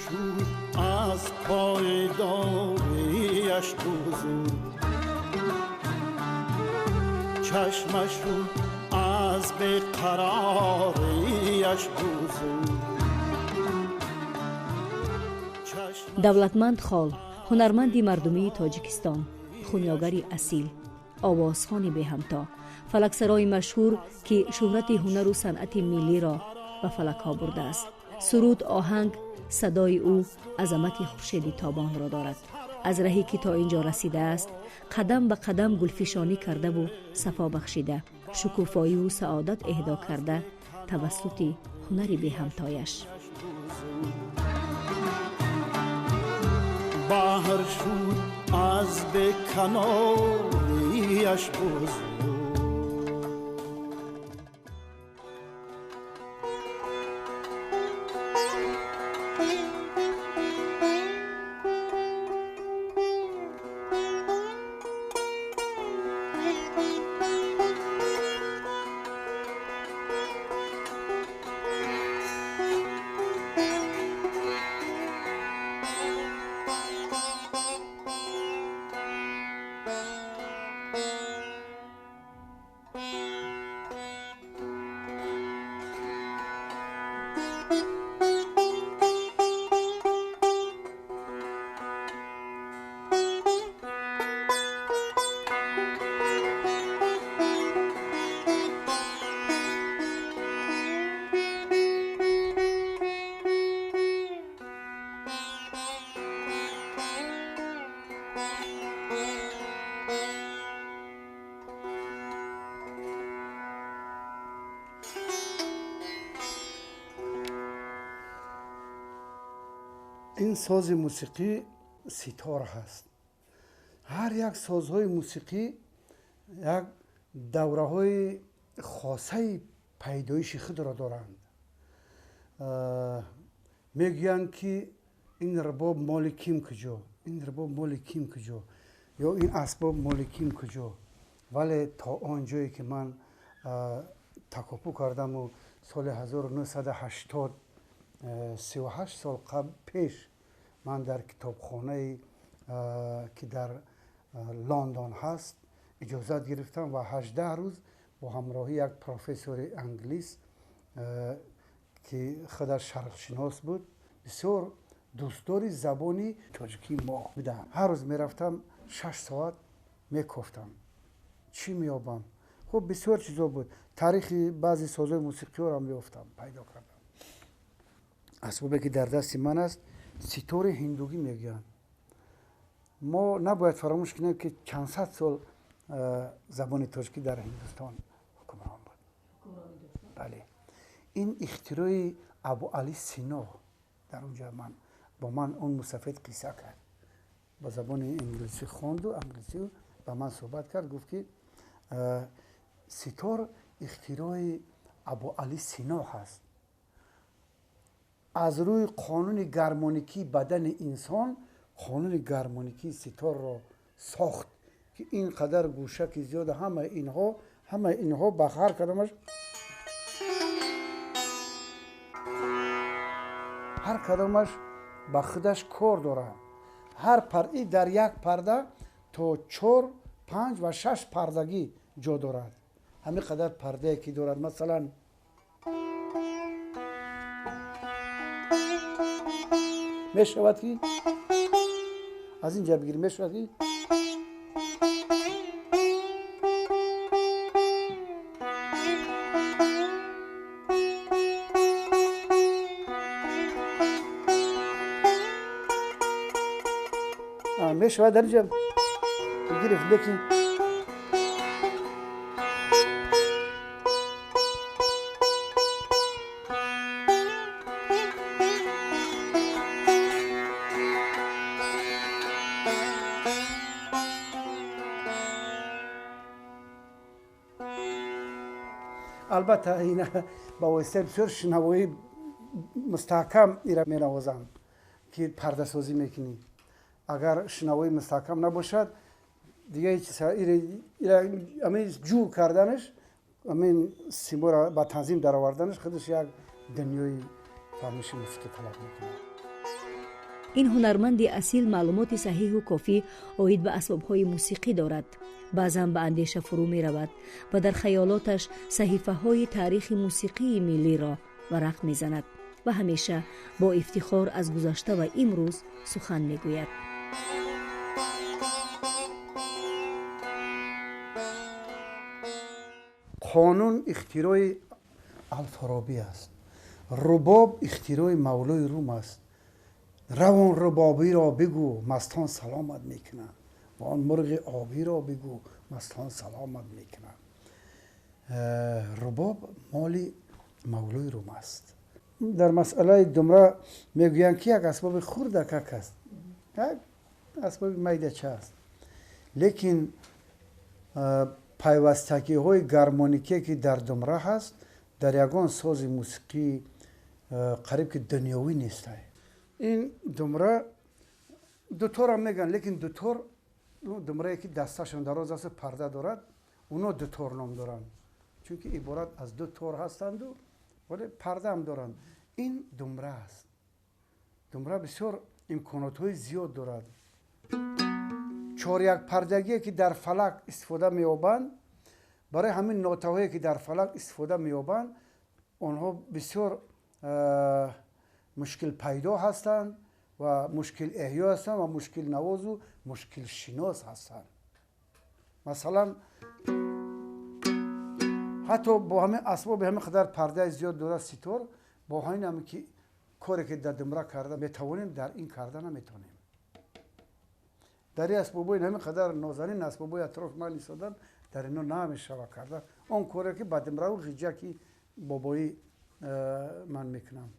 شد از پایداریش بزرگ، چشمش شد از بیقراریش بزرگ. давлатманд хол ҳунарманди мардумии тоҷикистон, хунёгари асил, овозхони беҳамто, фалаксарои машҳур ки шӯҳрати ҳунару санъати миллиро ба фалакҳо бурдааст. суруд, оҳанг, садои ӯ азамати хуршеди тобонро дорад. аз раҳе ки то ин ҷо расидааст, қадам ба қадам гулфишонӣ кардаву сафо бахшида, шукуфоиву саодат эҳдо карда тавассути ҳунари беҳамтояш. بحر شد از به کناریش بزرگ. این ساز موسیقی سیتار هست. هر یک سازهای موسیقی یک دوره های خاصه پیدایش خود را دارند. میگویند که این رباب مال کیم کجا، این رباب مال کیم کجا، یا این اسباب مال کیم کجا. ولی تا آنجایی که من تکاپو کردم و سال 1980 38 سال قبل پیش من در کتابخانه که در لندن هست اجازت گرفتم و 18 روز با همراهی یک پروفسور انگلیس که خودش شرقشناس بود، بسیار دوستدار زبانی تاجیکی ما بودم. هر روز میرفتم 6 ساعت میکفتم. چی میابم؟ خب بسیار چیزا بود. تاریخ بعضی سازهای موسیقی را میافتم پیدا کردم. اسبابی که در دست من است سیتار هندوگی میگن. ما نباید فراموش کنیم که چند صد سال زبان تاجیکی در هندوستان حکمران بود. بله. این اختراع ابو علی سینا در اونجا با من اون مسافت قصه کرد. با زبان انگلیسی خواند و انگلیسی با من صحبت کرد، گفت که سیتار اختراع ابو علی سینا هست. از روی قانون گرمانیکی بدن انسان قانون گرمانیکی سیتار را ساخت که اینقدر گوشه که زیاده همه اینها به هر کدامش به خودش کار دارند. هر پرده در یک پرده تا 4 5 و 6 پردگی جا دارد. همین قدر پرده که دارد، مثلا میشود که از اینجا بگیریم، میشود که میشود در اینجا بگیریم، لیکن البته این با واسطه بسیار شنوایی مستحکم ایرا می نوازم که پرده سازی میکنی. اگر شنوایی مستحکم نباشد دیگه همین جو کردنش، همین سیما را با تنظیم در آوردنش خودش یک دنیای فرمایش موسیقی طلب میکنه. این هنرمند اصیل معلومات صحیح و کافی اوید به اسباب‌های موسیقی دارد. بعضاً به اندیشه فرو می رود و در خیالاتش صحیفه های تاریخ موسیقی ملی را ورق می زند و همیشه با افتخار از گذشته و امروز سخن می گوید. قانون اختراع الفارابی است. رباب اختراع مولای روم است. روان ربابی را بگو مستان سلامت میکنند و آن مرغ آبی را بگو مستان سلامت میکنند. رباب مال مولای روم است. در مسئله دمره میگویند که یک اسباب خردک است، یک اسباب میده‌چه است، لیکن پیوستگی های گرمانیکی که در دمره هست در یگان ساز موسیقی قریب که دنیاوی نیست. این دمره دوتور هم میگن، لیکن دوتور دمره که دستشون دراز است پرده دارد اونا دوتور نام دارن، چون که عبارت از دو تور هستند و ولی پرده هم دارند. این دمره است. دمره بسیار امکانات های زیاد دارد. چهار یک پردگی که در فلک استفاده می‌یابند، برای همین نوته هایی که در فلک استفاده می‌یابند آنها بسیار مشکل پیدا هستند و مشکل احیا هستند و مشکل نواز و مشکل شناس هستند. مثلا حتی با همه اسباب همه قدر پرده زیاد داره ستار، با همین هم که کاری که در دمره کرده میتوانیم در این کرده نمیتونیم. در این اسبابای همین قدر نازنین اسبابای اطراف من ایستادن در اینا نمیشه کرده اون کاری که با دمره و غیجه که بابایی من میکنم.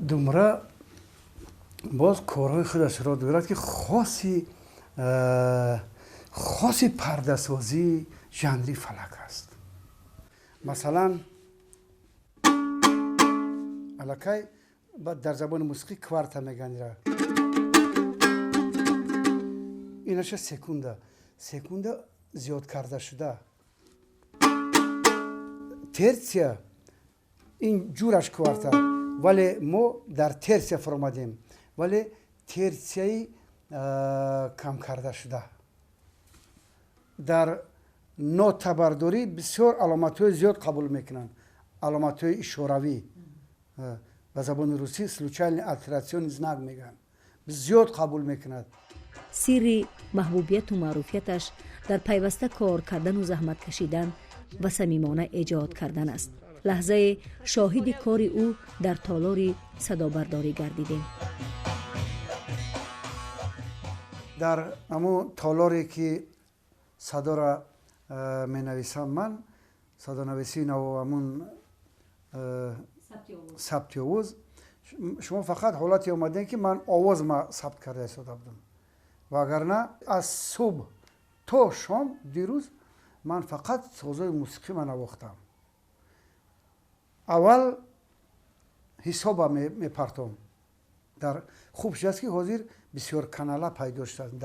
دمره باز کارهای خودش را دارد که خاصی پرده سازی ژانری فلک است. مثلا الکی در زبان موسیقی کوارتا میگن را، اینش سکونده زیاد کرده شده. ترسیا این جورش کوارتا، ولی ما در ترسیا فرمودیم، ولی ترسیای کم کرده شده. در نوت برداری بسیار علامت‌های زیاد قبول میکنن، علامت‌های اشاروی به زبان روسی سلوچایلنی التراسیون знак میگن، زیاد قبول میکند. سری محبوبیت و معروفیتش در پیوسته کار کردن و زحمت کشیدن و صمیمانه ایجاد کردن است. لحظه شاهد کار او در تالار صدابرداری گردیدیم. در همون تالاری که صدا را می نویسم من، صدا نویسی نو همون ثبت آواز، شما فقط حالتی اومدین که من آواز ما ثبت کرده ایستاده بودم، وگرنه از صبح تا شام دیروز من فقط سازهای موسیقی من نواختم. اول حساب میپرتم. در خوبش است که حاضر بسیار کانال پیدا شد.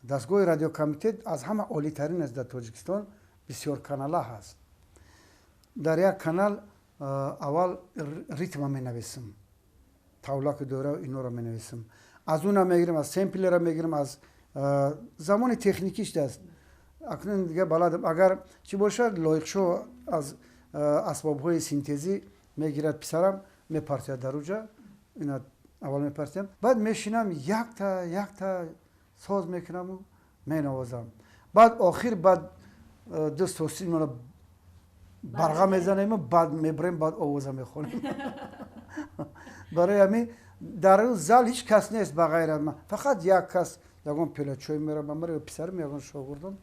دستگاه رادیو کمیته از همه عالی ترین است در تاجیکستان، بسیار کانال هست. در یک کانال اول ریتم می نویسم، تاولاک دوره اینا را می نویسم، از اون میگیرم، از سمپل را میگیرم، از زمان تکنیکیش دست. اکنون دیگه بلدم، اگر چی باشد لایق شو از اسباب‌های سینتزی میگیرد پسرم میپرتید در اونجا، اینا اول میپرتیم، بعد میشینم یک تا ساز میکنم و مینوازم. بعد آخر بعد دست توستی منو برقه میزنیم، بعد میبریم، بعد آوازه میخونیم. برای همین در اون زال هیچ کس نیست بغیر از من، فقط یک کس یگان پیله چای میرم، من پسرم یگان شاگردم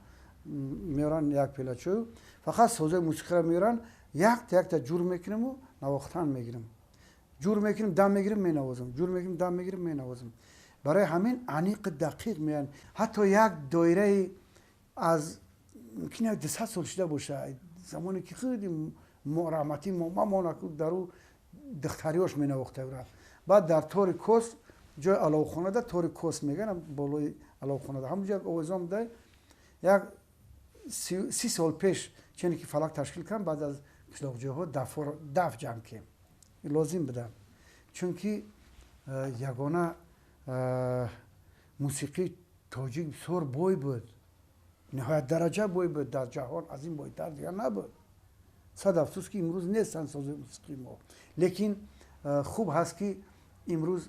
میارن یک پیله چای، فقط سازه موسیقی را میارن، یک تا جور میکنیم و نواختن میگیریم، جور میکنیم دم میگیریم مینوازم، جور میکنیم دم میگیریم مینوازم. برای همین عمیق دقیق میان. حتی یک دایره از ممکنه 200 سال شده باشه، زمانی که خیلی رحمتی ما در او دختریاش می نواخته بود. بعد در تور کوس جای علاو خانه ده، تور کوس میگن بالای علاو خانه ده همونجا اوزام ده. یک 30 سال پیش چنین که فلک تشکیل کردم، بعد از کشلاقجوها دف جمع کردیم، لازم بدم، چون که یگانه موسیقی تاجیک بسیار بوی بود، نهایت درجه بوی بود در جهان، از این بویتر دیگر نبود. صد افسوس که امروز نیستن ساز موسیقی ما، لیکن خوب هست که امروز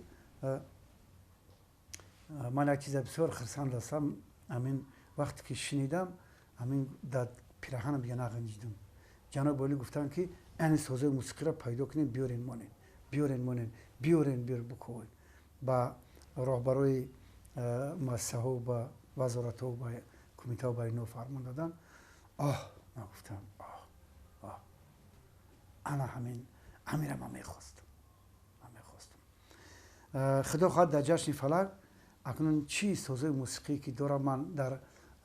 من یک چیز بسیار خرسند هستم. همین وقتی که شنیدم، همین در پیراهنم یه نغنجیدم. جناب والی گفتن که این ساز موسیقی را پیدا کنین، بیارین بکنین. با راهبرای مؤسسه ها و با وزارت ها و با کمیته ها برای نو فرمان دادن. من گفتم انا همین را من میخواستم. خدا خواهد در جشن فلک اکنون چی سازه موسیقی که دارم من در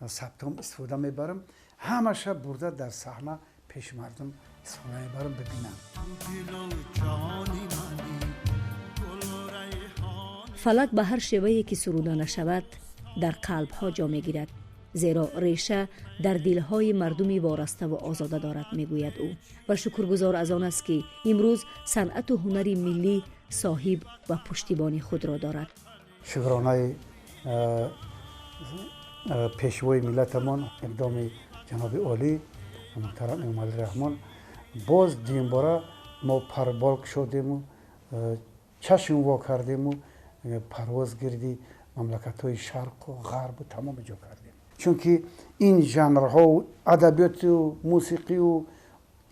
سبتم استفاده میبرم، همشه برده در صحنه پیش مردم استفاده میبرم ببینم. فلک به هر شیوهی که سروده نشود در قلب ها جا میگیرد، زیرا ریشه در دلهای مردمی وارسته و آزاده دارد، میگوید او. و شکرگزار از آن است که امروز صنعت و هنری ملی صاحب و پشتیبانی خود را دارد. شکرانه پیشوای ملتمان اقدام جناب عالی محترم امام رحمان، باز دیم باره ما پربالک شدیم و چشم وا کردیم و پرواز گردی مملکت های شرق و غرب و تمام جا کردیم، چون که این ژانرها و ادبیات و موسیقی و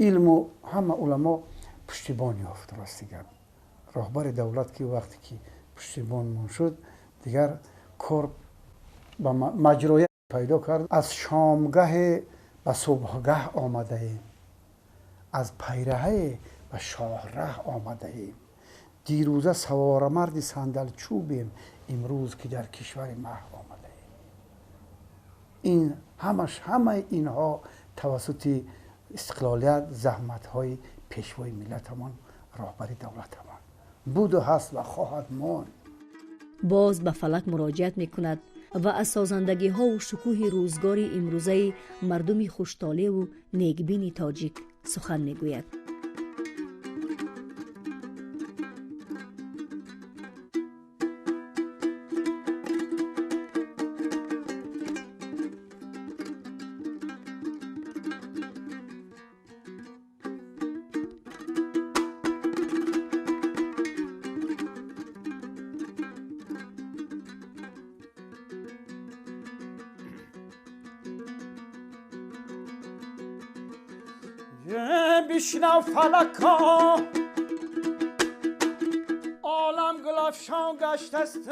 علم و همه علما پشتیبان یافت. راستیگر راهبر دولت که وقتی که پشتیبان شد دیگر کار با مجرای پیدا کرد. از شامگاه به صبحگاه آمده ایم، از پیرهه به شاهراه آمده ایم، دیروزه سوار مرد صندل چوبیم، امروز که در کشور مه آمده ایم. این همه اینها توسط استقلالیت، زحمت های پیشوای ملتمان، راهبری دولتمان بود و هست و خواهد ماند. باز به فلک مراجعت می کند و از سازندگی ها و شکوه روزگار امروزه مردم خوشطالع و نیکبین تاجیک سخن می گوید. بشنو فلکا عالم گلافشان گشت است،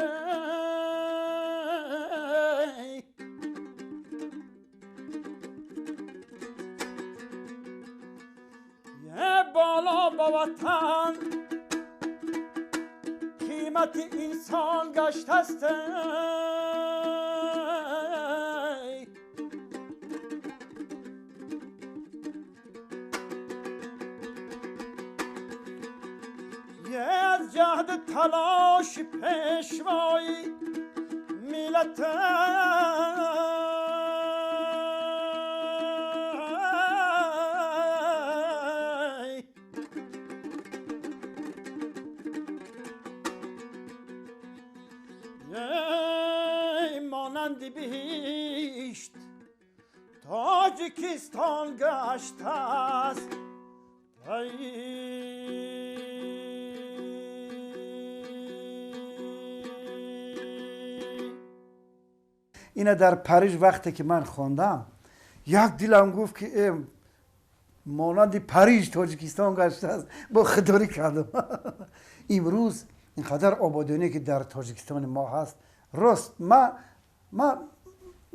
یه بالا با وطن قیمت انسان گشت است. از جهد تلاش پیشوایی ملت مانند بهشت تاجیکستان گشت است. اینا در پاریس وقتی که من خواندم یک دلم گفت که مانند پاریس تاجیکستان گشته است. با خداری کردم. امروز اینقدر آبادانی که در تاجیکستان ما هست، راست ما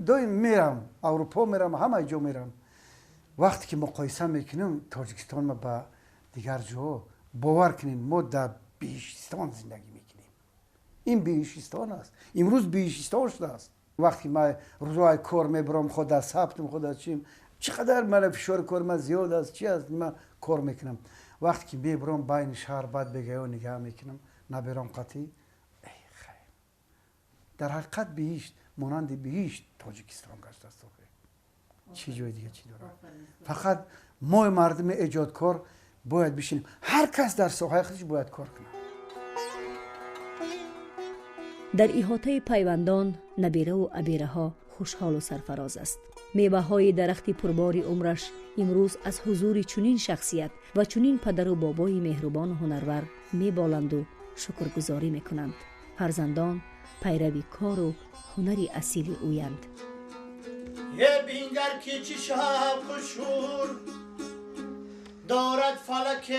دایم میرم اروپا، میرم همه جا میرم، وقتی که مقایسه میکنم تاجیکستان ما با دیگر جا، باور کنین ما در بلوچستان زندگی میکنیم. این بلوچستان است، امروز بلوچستان شده است. وقتی ما روزهای کار میبرم، خود در سبت خود در چیم، چقدر من فشار کار من زیاد است، چی است من کار میکنم. وقتی که میبرم بین شهر بعد بگه و نگاه میکنم، نبرم قطعی، ای خیر در حقیقت بهشت مانند بهشت تاجیکستان گشته است. چی جای دیگه چی داره؟ فقط ما مردم ایجادکار باید بشینیم، هر کس در ساحه خودش باید کار کنه. در احاطه پیوندان نبیره و ابیره ها خوشحال و سرفراز است. میوه های درخت پربار عمرش امروز از حضور چنین شخصیت و چنین پدر و بابای مهربان و هنرور میبالند و شکرگزاری میکنند. فرزندان پیروی کار و هنری اصیل اویند. یه بینگر که چی شب و شور دارد فلک